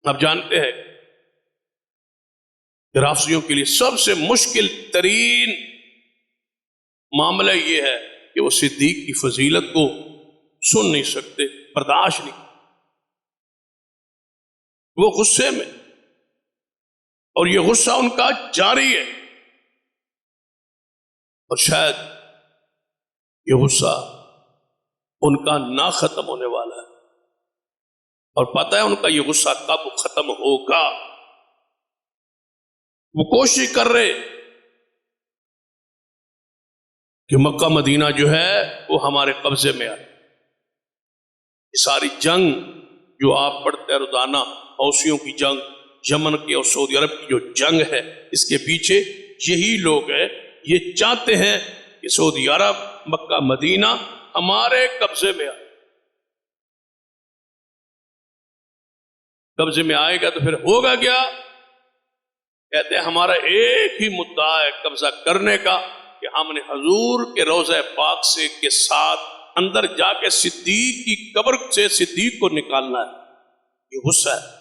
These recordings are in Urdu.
آپ جانتے ہیں کہ رافضیوں کے لیے سب سے مشکل ترین معاملہ یہ ہے کہ وہ صدیق کی فضیلت کو سن نہیں سکتے، برداشت نہیں، وہ غصے میں، اور یہ غصہ ان کا جاری ہے، اور شاید یہ غصہ ان کا نہ ختم ہونے والا ہے، اور پتہ ہے ان کا یہ غصہ کب ختم ہوگا۔ وہ کوشش کر رہے کہ مکہ مدینہ جو ہے وہ ہمارے قبضے میں آئے۔ یہ ساری جنگ جو آپ پڑھتے ہیں روزانہ، حوثیوں کی جنگ، یمن کی اور سعودی عرب کی جو جنگ ہے، اس کے پیچھے یہی لوگ ہیں۔ یہ چاہتے ہیں کہ سعودی عرب، مکہ مدینہ ہمارے قبضے میں آئے۔ قبضے میں آئے گا تو پھر ہوگا کیا؟ کہتے ہیں ہمارا ایک ہی مدعا ہے قبضہ کرنے کا، کہ ہم نے حضور کے روضہ پاک سے کے ساتھ اندر جا کے صدیق کی قبر سے صدیق کو نکالنا ہے۔ یہ غصہ ہے۔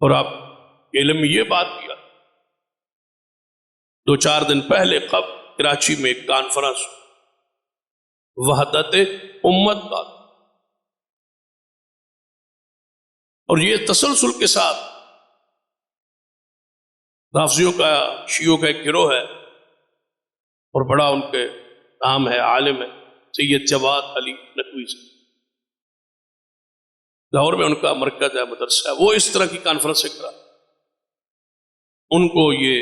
اور آپ علم یہ بات کیا، 2-4 دن پہلے کراچی میں ایک کانفرنس وحدت امت کا، اور یہ تسلسل کے ساتھ رافضیوں کا، شیعوں کا ایک گروہ ہے، اور بڑا ان کے نام ہے، عالم ہے، سید جواد علی نقوی سے، لاہور میں ان کا مرکز ہے، مدرسہ ہے، وہ اس طرح کی کانفرنس کرا۔ ان کو یہ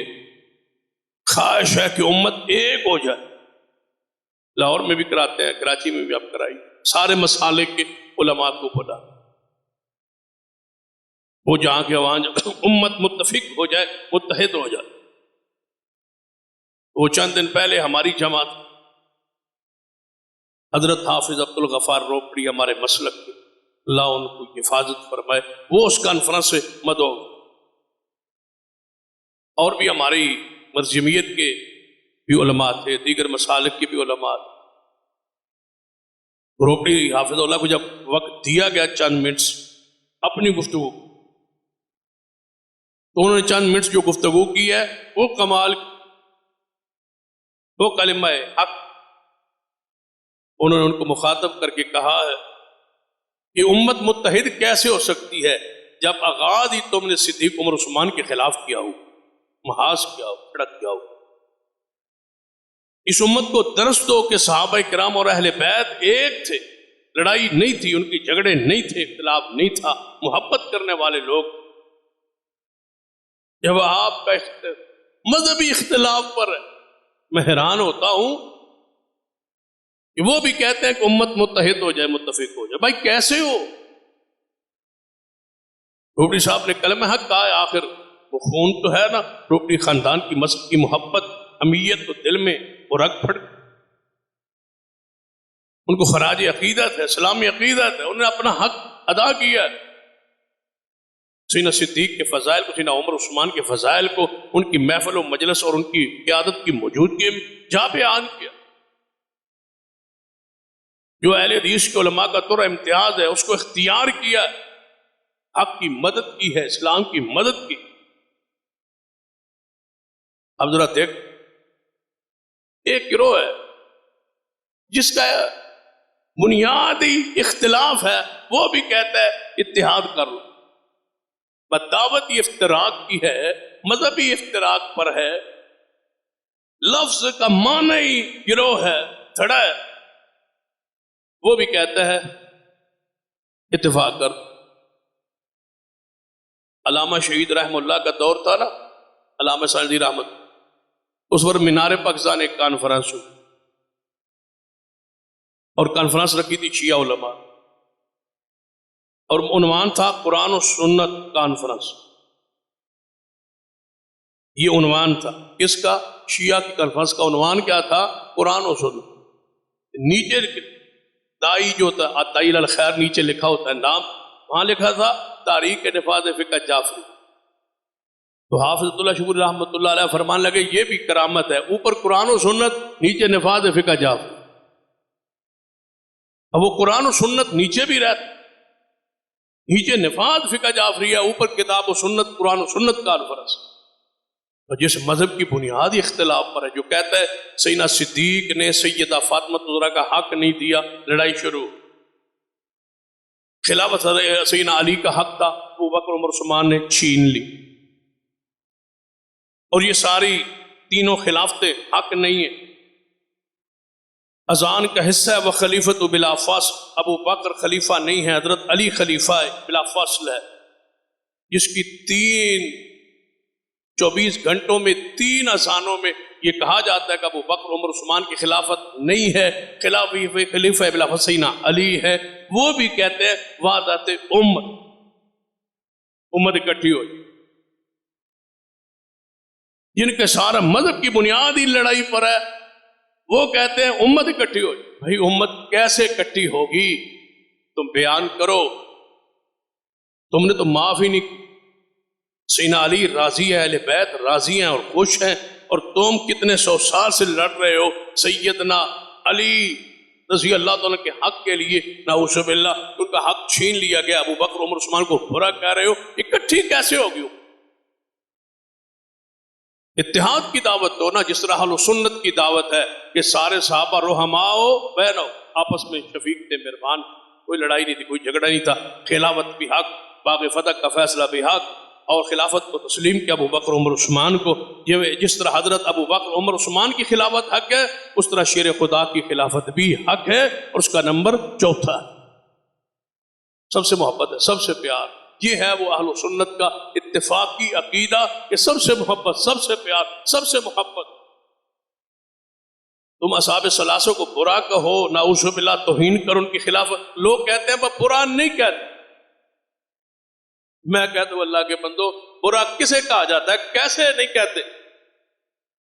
خواہش ہے کہ امت ایک ہو جائے۔ لاہور میں بھی کراتے ہیں، کراچی میں بھی آپ کرائی، سارے مسالے کے علماء کو بلا، وہ جہاں کے وہاں امت متفق ہو جائے، متحد ہو جائے۔ وہ چند دن پہلے ہماری جماعت حضرت حافظ عبد الغفار روپڑی، ہمارے مسلک کے، اللہ ان کو حفاظت فرمائے، وہ اس کانفرنس سے مدعو، اور بھی ہماری مرجمیت کے بھی علماء تھے، دیگر مسالک کے بھی علماء تھے۔ روپڑی حافظ اللہ کو جب وقت دیا گیا چند منٹس اپنی گفتگو، تو انہوں نے چند منٹس جو گفتگو کی ہے وہ کمال، وہ کلمہ حق، انہوں نے ان کو مخاطب کر کے کہا ہے کہ امت متحد کیسے ہو سکتی ہے جب آغاز ہی تم نے صدیق عمر عثمان کے خلاف کیا ہو، محاذ کیا ہو، کھڑک کیا ہو۔ اس امت کو درس دو کہ صحابہ کرام اور اہل بیت ایک تھے، لڑائی نہیں تھی، ان کی جھگڑے نہیں تھے، اختلاف نہیں تھا، محبت کرنے والے لوگ۔ جب آپ کا مذہبی اختلاف پر ہے، میں حیران ہوتا ہوں کہ وہ بھی کہتے ہیں کہ امت متحد ہو جائے، متفق ہو جائے۔ بھائی کیسے ہو؟ روپڑی صاحب نے کلمہ حق کہا ہے، آخر وہ خون تو ہے نا، روپڑی خاندان کی مذہب کی محبت، امیت تو دل میں وہ رگ پھٹ، ان کو خراج عقیدت ہے، اسلامی عقیدت ہے، انہوں نے اپنا حق ادا کیا ہے۔ سینہ صدیق کے فضائل کو، سینہ عمر عثمان کے فضائل کو، ان کی محفل و مجلس اور ان کی قیادت کی موجودگی میں جا بیان کیا۔ جو اہل حدیث کے علماء کا طور امتیاز ہے اس کو اختیار کیا، حق کی مدد کی ہے، اسلام کی مدد کی۔ اب ذرا دیکھ، ایک گروہ ہے جس کا بنیادی اختلاف ہے، وہ بھی کہتا ہے اتحاد کر لو، بدعوت یہ افتراق کی ہے، مذہبی افتراق پر ہے، لفظ کا معنی ہی گروہ ہے، دھڑا ہے، وہ بھی کہتا ہے اتفاق کر۔ علامہ شہید رحم اللہ کا دور تھا نا، علامہ سعدی رحمت، اس وقت مینار پاکستان ایک کانفرنس ہوئی، اور کانفرنس رکھی تھی شیعہ علماء، اور عنوان تھا قرآن و سنت کانفرنس۔ یہ عنوان تھا اس کا، شیعہ کی کانفرنس کا عنوان کیا تھا؟ قرآن و سنت۔ نیچے دائی جو ہوتا ہے، دائی الخیر، نیچے لکھا ہوتا ہے نام، وہاں لکھا تھا تاریخ نفاذ فقہ جعفری۔ تو حافظ اللہ شکوری رحمۃ اللہ علیہ فرمان لگے یہ بھی کرامت ہے، اوپر قرآن و سنت، نیچے نفاذ فقہ جعفری۔ اب وہ قرآن و سنت نیچے بھی رہتا، نیچے نفاذ فقہ جعفریہ، اوپر کتاب و سنت، قرآن و سنت کانفرنس. اور جس مذہب کی بنیادی اختلاف پر ہے، جو کہتا ہے سیدنا صدیق نے سیدہ فاطمہ الزہرا کا حق نہیں دیا، لڑائی شروع. خلافت سیدنا علی کا حق تھا، ابو بکر عمر عثمان نے چھین لی. اور یہ ساری تینوں خلافتیں حق نہیں ہیں. اذان کا حصہ ہے وہ خلیفۃ بلا فصل، ابو بکر خلیفہ نہیں ہے، حضرت علی خلیفہ ہے بلا فصل ہے، جس کی 24 گھنٹوں میں 3 اذانوں میں یہ کہا جاتا ہے کہ ابو بکر عمر عثمان کی خلافت نہیں ہے، خلیفہ بلا فصل سیدنا علی ہے. وہ بھی کہتے ہیں وحدت امت اکٹھی ہوئی، جن کے سارا مذہب کی بنیادی لڑائی پر ہے. وہ کہتے ہیں امت اکٹھی ہوئی. بھائی امت کیسے اکٹھی ہوگی؟ تم بیان کرو. تم نے تو معاف ہی نہیں کی. سیدنا علی راضی ہے، اہل بیت راضی ہیں اور خوش ہیں، اور تم کتنے 100 سال سے لڑ رہے ہو سیدنا علی رضی اللہ تعالیٰ کے حق کے لیے. نعوذ باللہ ان کا حق چھین لیا گیا، ابو بکر عمر عثمان کو برا کہہ رہے ہو. اکٹھی کیسے ہوگی؟ اتحاد کی دعوت دو نا، جس طرح اہل سنت کی دعوت ہے کہ سارے صحابہ رحماؤ بینو، آپس میں شفیق تھے، مہربان، کوئی لڑائی نہیں تھی، کوئی جھگڑا نہیں تھا. خلافت بھی حق، باغ فتح کا فیصلہ بھی حق، اور خلافت کو تسلیم کیا ابو بکر عمر عثمان کو. یہ جس طرح حضرت ابو بکر عمر عثمان کی خلافت حق ہے، اس طرح شیر خدا کی خلافت بھی حق ہے، اور اس کا نمبر 4 ہے. سب سے محبت ہے، سب سے پیار. یہ ہے وہ اہل سنت کا اتفاقی عقیدہ کہ سب سے محبت، سب سے پیار، سب سے محبت. تم اصحاب ثلاثہ کو برا کہو، نعوذ باللہ توہین کرو ان کی خلافت. لوگ کہتے ہیں برا نہیں کہتے. میں کہتا ہوں اللہ کے بندو، برا کسے کہا جاتا ہے؟ کیسے نہیں کہتے؟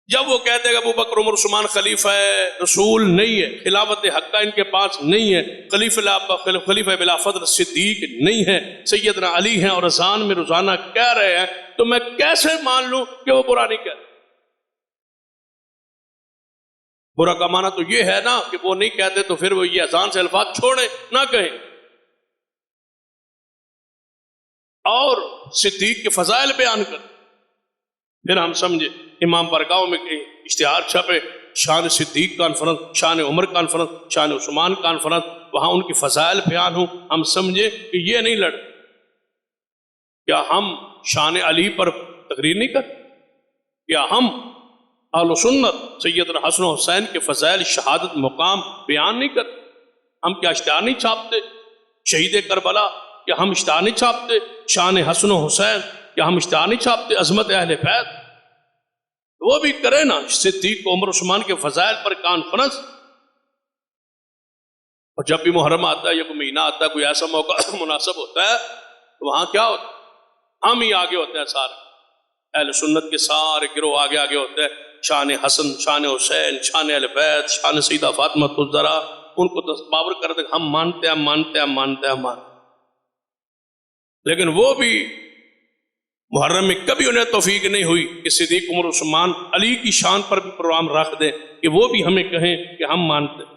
جب وہ کہتے ہیں کہ ابو بکر عمر عثمان خلیفہ رسول نہیں ہے، خلافت حقہ ان کے پاس نہیں ہے، خلیفہ بلا فضل صدیق نہیں ہے، سیدنا علی ہیں اور اذان میں روزانہ کہہ رہے ہیں، تو میں کیسے مان لوں کہ وہ برا نہیں کہتے؟ برا کا معنی تو یہ ہے نا کہ وہ نہیں کہتے، تو پھر وہ یہ اذان سے الفاظ چھوڑیں، نہ کہیں. اور صدیق کے فضائل بیان کر، پھر ہم سمجھے. امام برگاہوں میں اشتہار چھپے، شان صدیق کانفرنس، شان عمر کانفرنس، شان عثمان کانفرنس، وہاں ان کی فضائل بیان ہوں. ہم سمجھے کہ یہ نہیں لڑ. کیا ہم شان علی پر تقریر نہیں کرتے؟ کیا ہم اہل سنت سیدنا حسن و حسین کے فضائل شہادت مقام بیان نہیں کرتے؟ ہم کیا اشتہار نہیں چھاپتے؟ شہید کربلا کیا ہم اشتہار نہیں چھاپتے؟ شان حسن و حسین کیا ہم اشتہار نہیں چھاپتے؟ عظمت اہل بیت وہ بھی کرے نا. صدیق عمر عثمان کے فضائل پر کانفرنس. اور جب بھی محرم آتا ہے یا کوئی مہینہ آتا ہے، کوئی ایسا موقع مناسب ہوتا ہے، تو وہاں کیا ہوتا ہے؟ ہم ہی آگے ہوتے ہیں. سارے اہل سنت کے سارے گروہ آگے آگے ہوتے ہیں. شان حسن، شان حسین، شان اہل بیت، شان سیدہ فاطمہ الزہرا، ان کو بابر کرتے ہیں ہم مانتے ہیں، مانتے ہیں، مانتے ہیں، مانتے ہیں. لیکن وہ بھی محرم میں کبھی انہیں توفیق نہیں ہوئی کہ صدیق عمر عثمان علی کی شان پر بھی پروگرام رکھ دیں کہ وہ بھی ہمیں کہیں کہ ہم مانتے ہیں.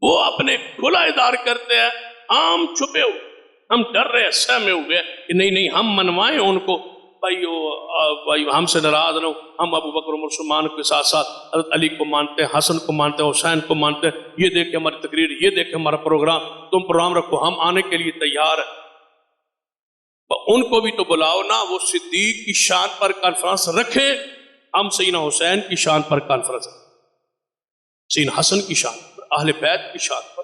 وہ اپنے کھلا اظہار کرتے ہیں، عام چھپے ہوئے. ہم ڈر رہے ہیں، سہمے ہوئے کہ نہیں ہم منوائیں ان کو. بھائی ہم سے ناراض نہ ہو، ہم ابو بکر عمر عثمان کے ساتھ ساتھ حضرت علی کو مانتے ہیں، حسن کو مانتے ہیں، حسین کو مانتے ہیں. یہ دیکھیں ہماری تقریر، یہ دیکھیں ہمارا پروگرام، تم پروگرام رکھو، ہم آنے کے لیے تیار ہیں. ان کو بھی تو بلاؤ نا، وہ صدیق کی شان پر کانفرنس رکھے، ہم سیدنا حسین کی شان پر کانفرنس رکھیں، سیدنا حسن کی شان پر، اہل بیت کی شان پر.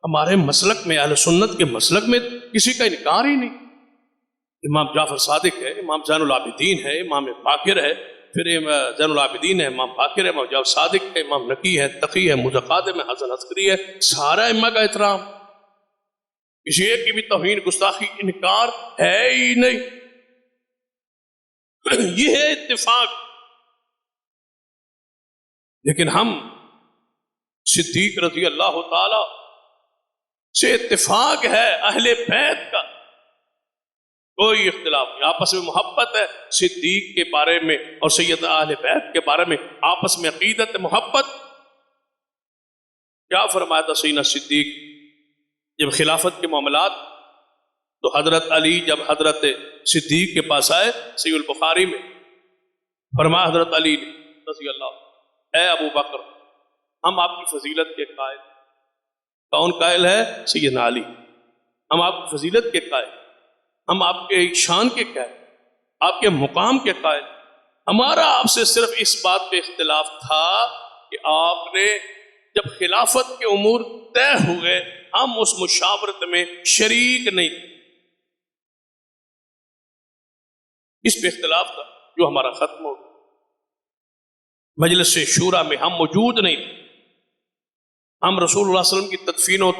ہمارے مسلک میں، اہل سنت کے مسلک میں کسی کا انکار ہی نہیں. امام جعفر صادق ہے، امام زین العابدین ہے، امام باقر ہے، پھر زین العابدین ہے، امام باقر ہے، امام جعفر صادق ہے، امام نقی ہے، تقی ہے، متقادم ہے، حسن عسکری ہے. سارا امہ کا احترام. کسی ایک کی بھی توہین، گستاخی، انکار ہے ہی نہیں. یہ ہے اتفاق. لیکن ہم صدیق رضی اللہ تعالی سے اتفاق ہے، اہل بیت کا کوئی اختلاف نہیں، آپس میں محبت ہے. صدیق کے بارے میں اور سید اہل بیت کے بارے میں آپس میں عقیدت محبت. کیا فرمایا تھا سیدنا صدیق جب خلافت کے معاملات تو حضرت علی جب حضرت صدیق کے پاس آئے، صحیح البخاری میں فرمایا حضرت علی نے رضی اللہ، اے ابو بکر، ہم آپ کی فضیلت کے قائل۔ کون قائل ہے؟ سیدنا علی۔ ہم آپ کی فضیلت کے قائل، ہم آپ کے شان کے قائل، آپ کے مقام کے قائل۔ ہمارا آپ سے صرف اس بات پہ اختلاف تھا کہ آپ نے جب خلافت کے امور طے ہوئے ہم اس مشاورت میں شریک نہیں تھے، اس پہ اختلاف تھا جو ہمارا ختم ہو گیا۔ مجلس شورا میں ہم موجود نہیں تھے، ہم رسول اللہ صلی اللہ علیہ وسلم کی تدفین و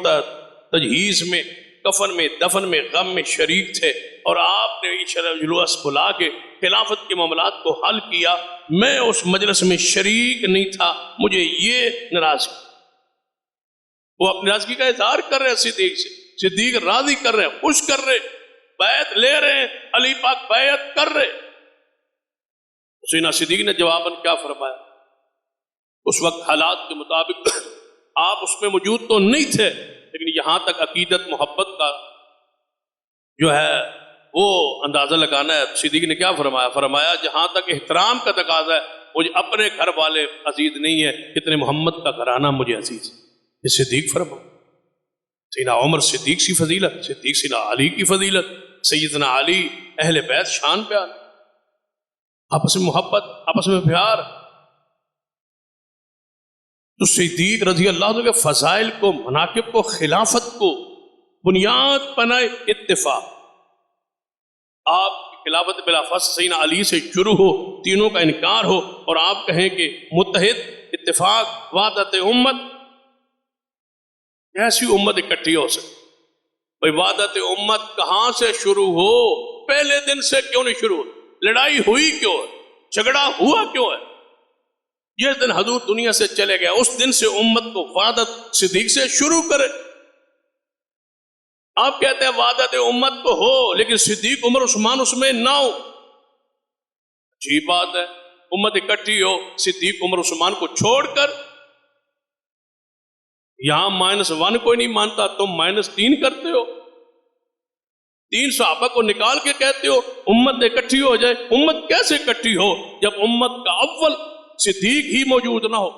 تجہیز میں، کفن میں، دفن میں، غم میں شریک تھے، اور آپ نے اجلاس بلا کے خلافت کے معاملات کو حل کیا، میں اس مجلس میں شریک نہیں تھا، مجھے یہ ناراضگی۔ وہ اپنی ناراضگی کا اظہار کر رہے ہیں صدیق سے، صدیق راضی کر رہے ہیں، خوش کر رہے، بیعت لے رہے ہیں، علی پاک بیعت کر رہے۔ سیدنا صدیق نے جواباً کیا فرمایا؟ اس وقت حالات کے مطابق آپ اس میں موجود تو نہیں تھے، لیکن یہاں تک عقیدت محبت کا جو ہے وہ اندازہ لگانا ہے۔ صدیق نے کیا فرمایا؟ فرمایا جہاں تک احترام کا تقاضا ہے، مجھے اپنے گھر والے عزیز نہیں ہے کتنے محمد کا گھرانہ مجھے عزیز ہے۔ یہ صدیق فرمایا۔ سیدنا عمر صدیق سی فضیلت، صدیق سیدنا علی کی فضیلت، سیدنا علی اہل بیت شان بیان، آپس میں محبت، آپس میں پیار۔ تو صدیق رضی اللہ عنہ کے فضائل کو، مناقب کو، خلافت کو بنیاد بنائے اتفاق۔ آپ کی خلافت بلا فصل سیدنا علی سے شروع ہو، تینوں کا انکار ہو، اور آپ کہیں کہ متحد، اتفاق، وحدت امت، ایسی امت اکٹھی ہو سکتی؟ بھائی وحدت امت کہاں سے شروع ہو؟ پہلے دن سے کیوں نہیں شروع ہو؟ لڑائی ہوئی کیوں ہے؟ جھگڑا ہوا کیوں ہے؟ جس دن حضور دنیا سے چلے گئے اس دن سے امت کو وحدت صدیق سے شروع کرے۔ آپ کہتے ہیں وحدت امت تو ہو لیکن صدیق عمر عثمان اس میں نہ ہو، عجیب بات ہے۔ امت اکٹھی ہو، صدیق عمر عثمان کو چھوڑ کر، یہاں -1 کوئی نہیں مانتا، تم -3 کرتے ہو، 3 صحابہ کو نکال کے کہتے ہو امت اکٹھی ہو جائے۔ امت کیسے اکٹھی ہو جب امت کا اول صدیق ہی موجود نہ ہو؟